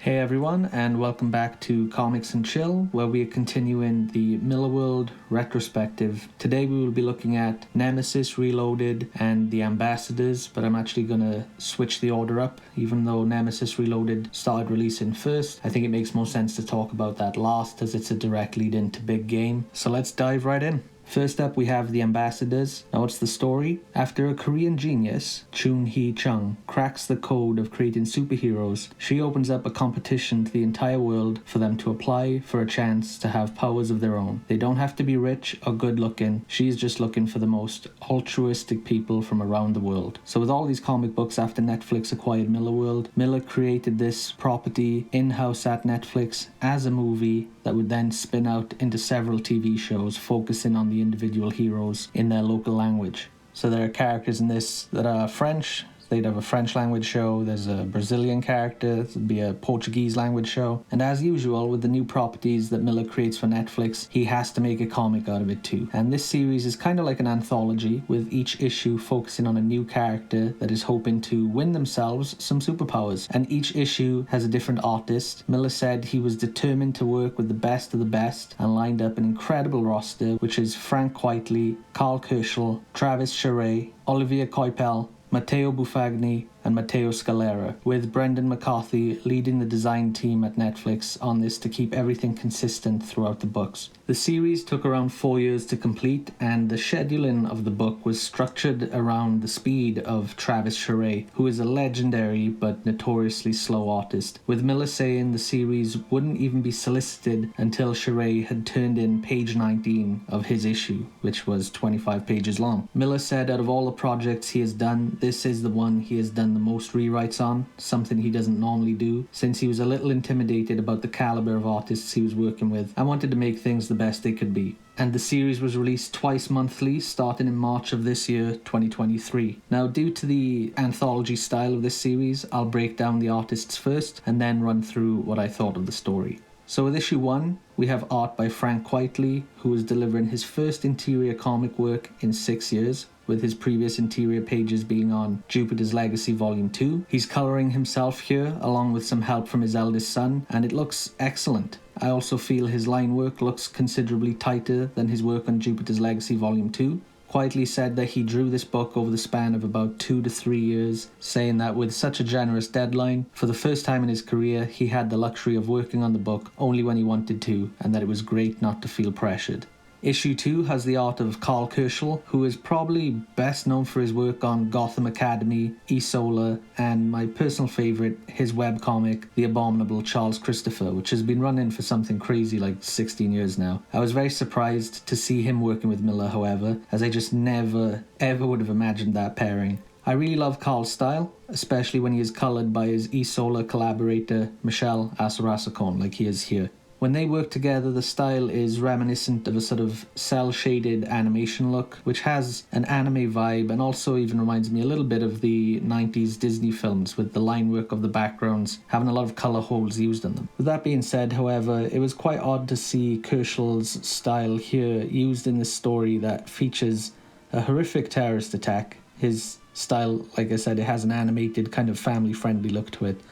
Hey everyone, and welcome back to Comics and Chill, where we are continuing the Millarworld Retrospective. Today we will be looking at Nemesis Reloaded and the Ambassadors, but I'm actually going to switch the order up. Even though Nemesis Reloaded started releasing first, I think it makes more sense to talk about that last, as it's a direct lead into Big Game. So let's dive right in. First up, we have the Ambassadors. Now, what's the story? After a Korean genius, Choo Hee-chung, cracks the code of creating superheroes, she opens up a competition to the entire world for them to apply for a chance to have powers of their own. They don't have to be rich or good looking. She's just looking for the most altruistic people from around the world. So with all these comic books after Netflix acquired Millarworld, Millar created this property in-house at Netflix as a movie that would then spin out into several TV shows focusing on the individual heroes in their local language. So there are characters in this that are French. They'd have a French language show, there's a Brazilian character, there'd be a Portuguese language show, and as usual with the new properties that Millar creates for Netflix, he has to make a comic out of it too. And this series is kind of like an anthology, with each issue focusing on a new character that is hoping to win themselves some superpowers, and each issue has a different artist. Millar said he was determined to work with the best of the best and lined up an incredible roster, which is Frank Quitely, Carl Kerschel, Travis Charest, Olivier Coipel, Matteo Buffagni, and Matteo Scalera, with Brendan McCarthy leading the design team at Netflix on this to keep everything consistent throughout the books. The series took around 4 years to complete, and the scheduling of the book was structured around the speed of Travis Charest, who is a legendary but notoriously slow artist, with Millar saying the series wouldn't even be solicited until Charest had turned in page 19 of his issue, which was 25 pages long. Millar said out of all the projects he has done, this is the one he has done the most rewrites on, something he doesn't normally do, since he was a little intimidated about the caliber of artists he was working with and wanted to make things the best they could be. And the series was released twice monthly, starting in March of this year, 2023. Now, due to the anthology style of this series, I'll break down the artists first and then run through what I thought of the story. So with issue 1, we have art by Frank Quitely, who is delivering his first interior comic work in 6 years, with his previous interior pages being on Jupiter's Legacy Volume 2. He's colouring himself here, along with some help from his eldest son, and it looks excellent. I also feel his line work looks considerably tighter than his work on Jupiter's Legacy Volume 2. Quitely said that he drew this book over the span of about 2 to 3 years, saying that with such a generous deadline, for the first time in his career, he had the luxury of working on the book only when he wanted to, and that it was great not to feel pressured. Issue 2 has the art of Carl Kerschel, who is probably best known for his work on Gotham Academy, Isola, and my personal favourite, his webcomic, The Abominable Charles Christopher, which has been running for something crazy like 16 years now. I was very surprised to see him working with Millar, however, as I just never, ever would have imagined that pairing. I really love Carl's style, especially when he is coloured by his Isola collaborator, Michel Assarasacon, like he is here. When they work together, the style is reminiscent of a sort of cel-shaded animation look, which has an anime vibe and also even reminds me a little bit of the 90s Disney films, with the line work of the backgrounds having a lot of colour holes used in them. With that being said, however, it was quite odd to see Kerschel's style here used in this story that features a horrific terrorist attack. His style, like I said, it has an animated kind of family-friendly look to it,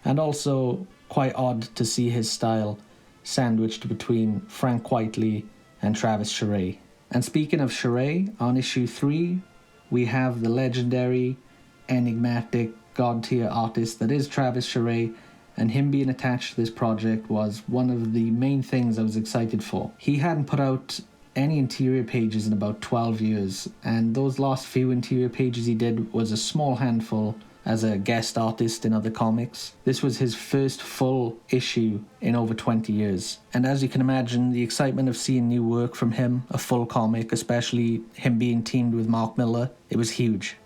and also quite odd to see his style sandwiched between Frank Quitely and Travis Charest. And speaking of Charest, on issue 3, we have the legendary, enigmatic, god-tier artist that is Travis Charest, and him being attached to this project was one of the main things I was excited for. He hadn't put out any interior pages in about 12 years, and those last few interior pages he did was a small handful as a guest artist in other comics. This was his first full issue in over 20 years. And as you can imagine, the excitement of seeing new work from him, a full comic, especially him being teamed with Mark Millar, it was huge.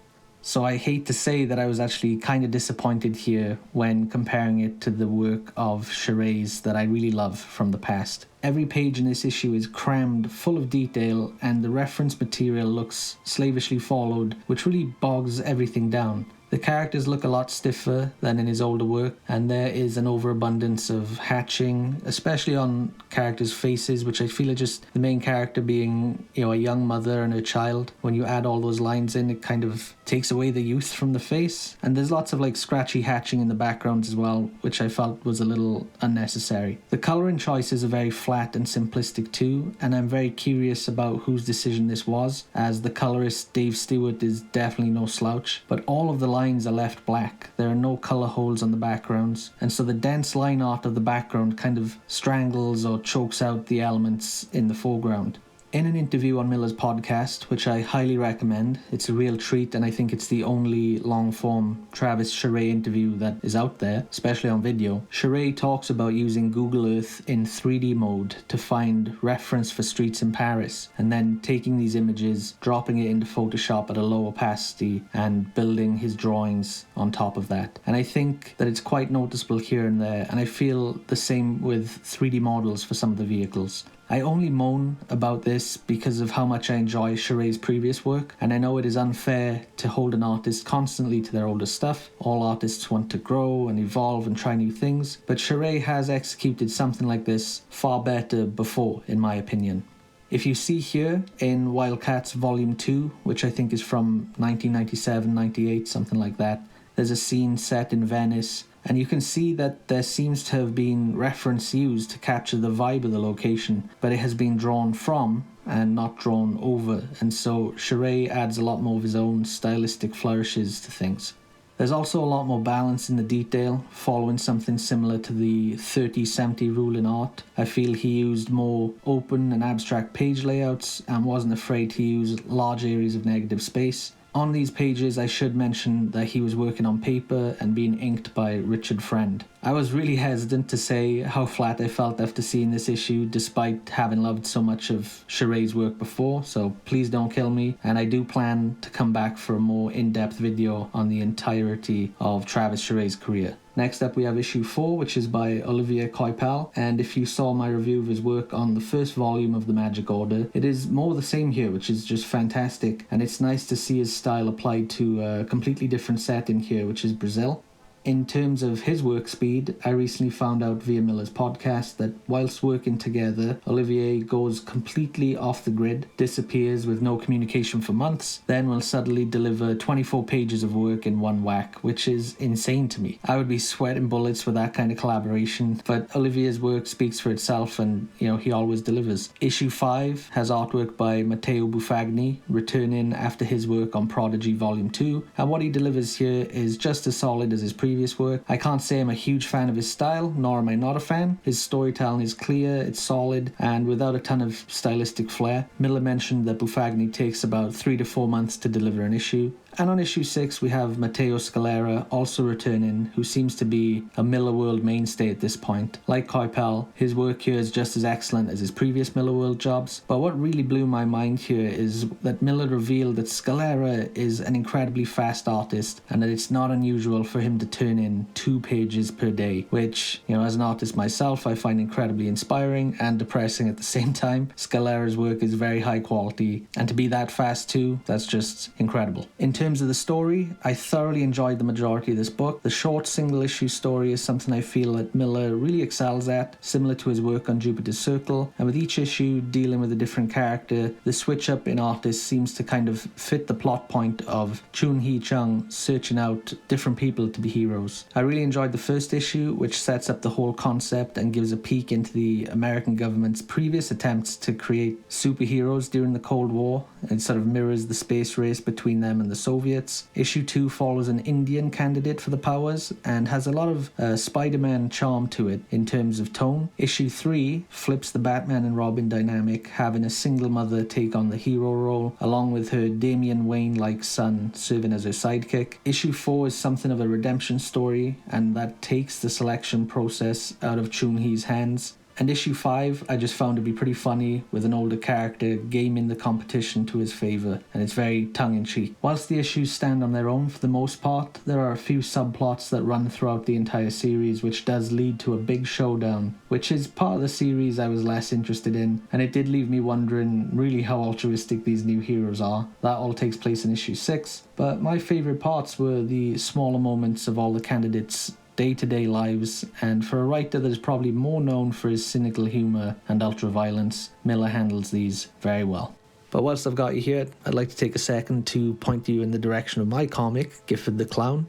So I hate to say that I was actually kind of disappointed here when comparing it to the work of Charest that I really love from the past. Every page in this issue is crammed full of detail, and the reference material looks slavishly followed, which really bogs everything down. The characters look a lot stiffer than in his older work, and there is an overabundance of hatching, especially on characters' faces, which I feel are just the main character being, a young mother and her child. When you add all those lines in, it kind of takes away the youth from the face. And there's lots of scratchy hatching in the backgrounds as well, which I felt was a little unnecessary. The colouring choices are very flat and simplistic too, and I'm very curious about whose decision this was, as the colourist Dave Stewart is definitely no slouch, but all of the lines are left black. There are no colour holes on the backgrounds, and so the dense line art of the background kind of strangles or chokes out the elements in the foreground. In an interview on Millar's podcast, which I highly recommend, it's a real treat, and I think it's the only long-form Travis Charest interview that is out there, especially on video. Charest talks about using Google Earth in 3D mode to find reference for streets in Paris, and then taking these images, dropping it into Photoshop at a low opacity, and building his drawings on top of that. And I think that it's quite noticeable here and there, and I feel the same with 3D models for some of the vehicles. I only moan about this because of how much I enjoy Charest's previous work, and I know it is unfair to hold an artist constantly to their older stuff. All artists want to grow and evolve and try new things, but Charest has executed something like this far better before, in my opinion. If you see here in Wildcats Volume 2, which I think is from 1997-98, something like that, there's a scene set in Venice, and you can see that there seems to have been reference used to capture the vibe of the location, but it has been drawn from and not drawn over, and so Charest adds a lot more of his own stylistic flourishes to things. There's also a lot more balance in the detail, following something similar to the 30-70 rule in art. I feel he used more open and abstract page layouts and wasn't afraid to use large areas of negative space. On these pages, I should mention that he was working on paper and being inked by Richard Friend. I was really hesitant to say how flat I felt after seeing this issue, despite having loved so much of Charest's work before, so please don't kill me, and I do plan to come back for a more in-depth video on the entirety of Travis Charest's career. Next up we have issue 4, which is by Olivier Coipel, and if you saw my review of his work on the first volume of the Magic Order, it is more the same here, which is just fantastic, and it's nice to see his style applied to a completely different setting here, which is Brazil. In terms of his work speed, I recently found out via Millar's podcast that whilst working together, Olivier goes completely off the grid, disappears with no communication for months, then will suddenly deliver 24 pages of work in one whack, which is insane to me. I would be sweating bullets for that kind of collaboration, but Olivier's work speaks for itself, and he always delivers. Issue 5 has artwork by Matteo Buffagni, returning after his work on Prodigy Volume 2, and what he delivers here is just as solid as his previous work. I can't say I'm a huge fan of his style, nor am I not a fan. His storytelling is clear, it's solid, and without a ton of stylistic flair. Millar mentioned that Buffagni takes about 3 to 4 months to deliver an issue. And on issue 6 we have Matteo Scalera also returning, who seems to be a Millarworld mainstay at this point. Like Coipel, his work here is just as excellent as his previous Millarworld jobs, but what really blew my mind here is that Millar revealed that Scalera is an incredibly fast artist, and that it's not unusual for him to turn in 2 pages per day, which, as an artist myself, I find incredibly inspiring and depressing at the same time. Scalera's work is very high quality, and to be that fast too, that's just incredible. In terms of the story, I thoroughly enjoyed the majority of this book. The short single-issue story is something I feel that Millar really excels at, similar to his work on Jupiter's Circle, and with each issue dealing with a different character, the switch-up in artists seems to kind of fit the plot point of Chun Hee-chung searching out different people to be heroes. I really enjoyed the first issue, which sets up the whole concept and gives a peek into the American government's previous attempts to create superheroes during the Cold War. It sort of mirrors the space race between them and the Soviets. Issue 2 follows an Indian candidate for the powers and has a lot of Spider-Man charm to it in terms of tone. Issue 3 flips the Batman and Robin dynamic, having a single mother take on the hero role, along with her Damian Wayne-like son serving as her sidekick. Issue 4 is something of a redemption story, and that takes the selection process out of Chun-Hee's hands. And issue 5 I just found to be pretty funny, with an older character gaming the competition to his favour, and it's very tongue-in-cheek. Whilst the issues stand on their own for the most part, there are a few subplots that run throughout the entire series which does lead to a big showdown, which is part of the series I was less interested in, and it did leave me wondering really how altruistic these new heroes are. That all takes place in issue 6, but my favourite parts were the smaller moments of all the candidates' day-to-day lives, and for a writer that is probably more known for his cynical humour and ultra-violence, Millar handles these very well. But whilst I've got you here, I'd like to take a second to point you in the direction of my comic, Gifford the Clown,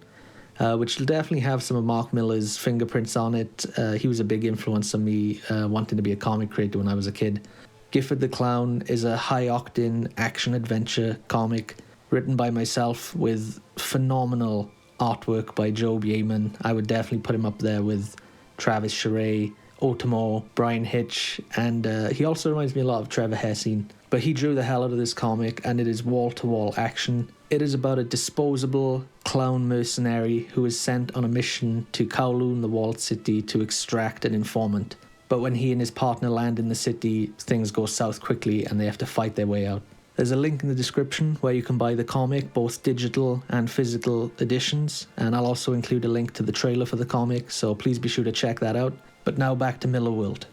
which will definitely have some of Mark Millar's fingerprints on it. He was a big influence on me wanting to be a comic creator when I was a kid. Gifford the Clown is a high-octane action-adventure comic written by myself with phenomenal artwork by Joe Yeaman. I would definitely put him up there with Travis Charest, Otomo, Brian Hitch, and he also reminds me a lot of Trevor Hessine. But he drew the hell out of this comic, and it is wall-to-wall action. It is about a disposable clown mercenary who is sent on a mission to Kowloon, the walled city, to extract an informant. But when he and his partner land in the city, things go south quickly and they have to fight their way out. There's a link in the description where you can buy the comic, both digital and physical editions, and I'll also include a link to the trailer for the comic, so please be sure to check that out. But now back to Millarworld.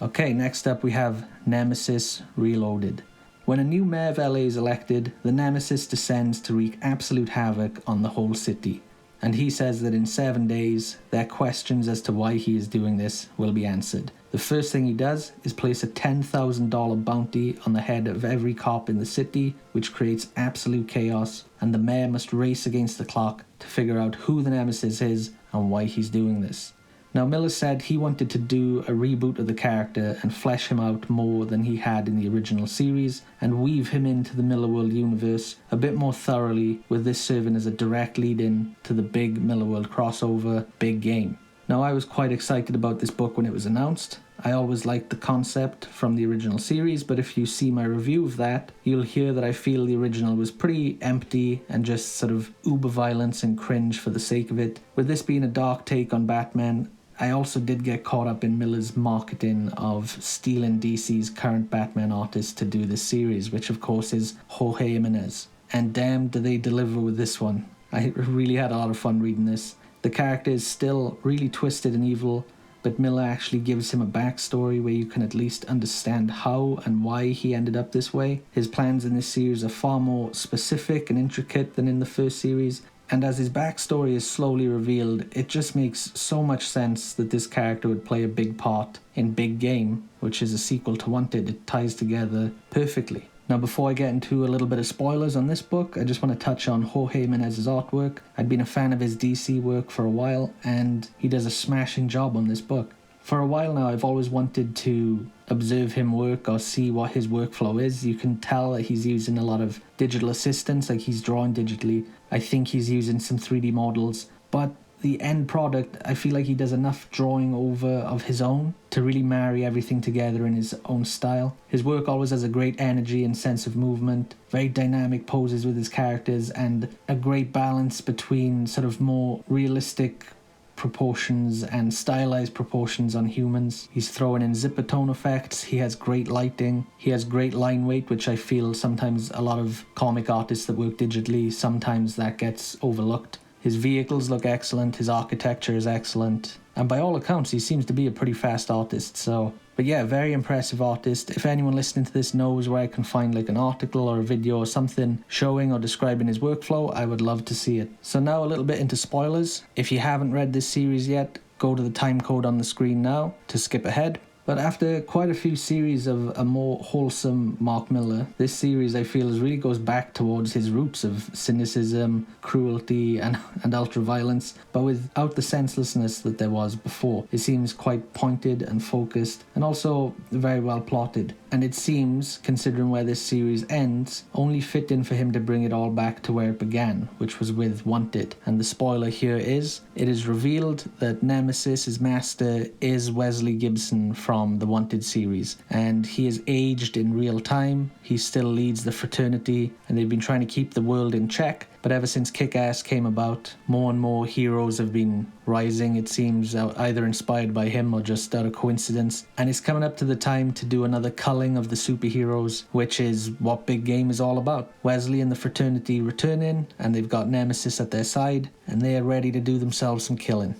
Okay, next up we have Nemesis Reloaded. When a new mayor of LA is elected, the Nemesis descends to wreak absolute havoc on the whole city. And he says that in 7 days, their questions as to why he is doing this will be answered. The first thing he does is place a $10,000 bounty on the head of every cop in the city, which creates absolute chaos, and the mayor must race against the clock to figure out who the Nemesis is and why he's doing this. Now, Millar said he wanted to do a reboot of the character and flesh him out more than he had in the original series, and weave him into the Millarworld universe a bit more thoroughly, with this serving as a direct lead-in to the big Millarworld crossover, Big Game. Now, I was quite excited about this book when it was announced. I always liked the concept from the original series, but if you see my review of that, you'll hear that I feel the original was pretty empty and just sort of uber violence and cringe for the sake of it. With this being a dark take on Batman, I also did get caught up in Millar's marketing of stealing DC's current Batman artist to do this series, which of course is Jorge Jimenez. And damn, do they deliver with this one. I really had a lot of fun reading this. The character is still really twisted and evil, but Millar actually gives him a backstory where you can at least understand how and why he ended up this way. His plans in this series are far more specific and intricate than in the first series, and as his backstory is slowly revealed, it just makes so much sense that this character would play a big part in Big Game, which is a sequel to Wanted. It ties together perfectly. Now, before I get into a little bit of spoilers on this book, I just want to touch on Jorge Jimenez's artwork. I'd been a fan of his DC work for a while, and he does a smashing job on this book. For a while now, I've always wanted to observe him work or see what his workflow is. You can tell that he's using a lot of digital assistance, like he's drawing digitally. I think he's using some 3D models, but the end product, I feel like he does enough drawing over of his own to really marry everything together in his own style. His work always has a great energy and sense of movement, very dynamic poses with his characters, and a great balance between sort of more realistic proportions and stylized proportions on humans. He's throwing in zipper tone effects, he has great lighting, he has great line weight, which I feel sometimes a lot of comic artists that work digitally, sometimes that gets overlooked. His vehicles look excellent, his architecture is excellent, and by all accounts he seems to be a pretty fast artist, but yeah, very impressive artist. If anyone listening to this knows where I can find like an article or a video or something showing or describing his workflow, I would love to see it. So now a little bit into spoilers. If you haven't read this series yet, go to the time code on the screen now to skip ahead. But after quite a few series of a more wholesome Mark Millar, this series I feel really goes back towards his roots of cynicism, cruelty and ultra-violence, but without the senselessness that there was before. It seems quite pointed and focused, and also very well plotted. And it seems, considering where this series ends, only fitting for him to bring it all back to where it began, which was with Wanted. And the spoiler here is, it is revealed that Nemesis, his master, is Wesley Gibson from the Wanted series, and he is aged in real time. He still leads the fraternity, and they've been trying to keep the world in check, but ever since Kick-Ass came about, more and more heroes have been rising, it seems, either inspired by him or just out of coincidence. And it's coming up to the time to do another culling of the superheroes, which is what Big Game is all about. Wesley and the fraternity return in, and they've got Nemesis at their side, and they are ready to do themselves some killing.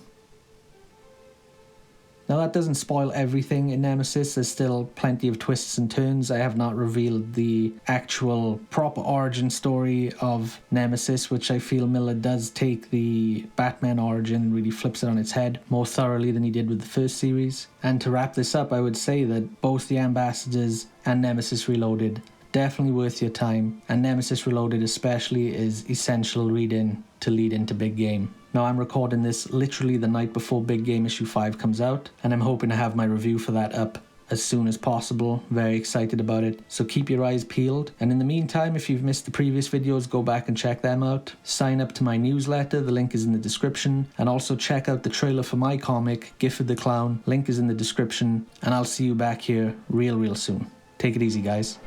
Now that doesn't spoil everything in Nemesis, there's still plenty of twists and turns. I have not revealed the actual proper origin story of Nemesis, which I feel Millar does take the Batman origin and really flips it on its head more thoroughly than he did with the first series. And to wrap this up, I would say that both the Ambassadors and Nemesis Reloaded definitely worth your time, and Nemesis Reloaded especially is essential reading to lead into Big Game. Now I'm recording this literally the night before Big Game issue 5 comes out, and I'm hoping to have my review for that up as soon as possible. Very excited about it, so keep your eyes peeled. And in the meantime, if you've missed the previous videos, go back and check them out. Sign up to my newsletter, the link is in the description, and also check out the trailer for my comic, Gifford the Clown, link is in the description, and I'll see you back here real soon. Take it easy, guys.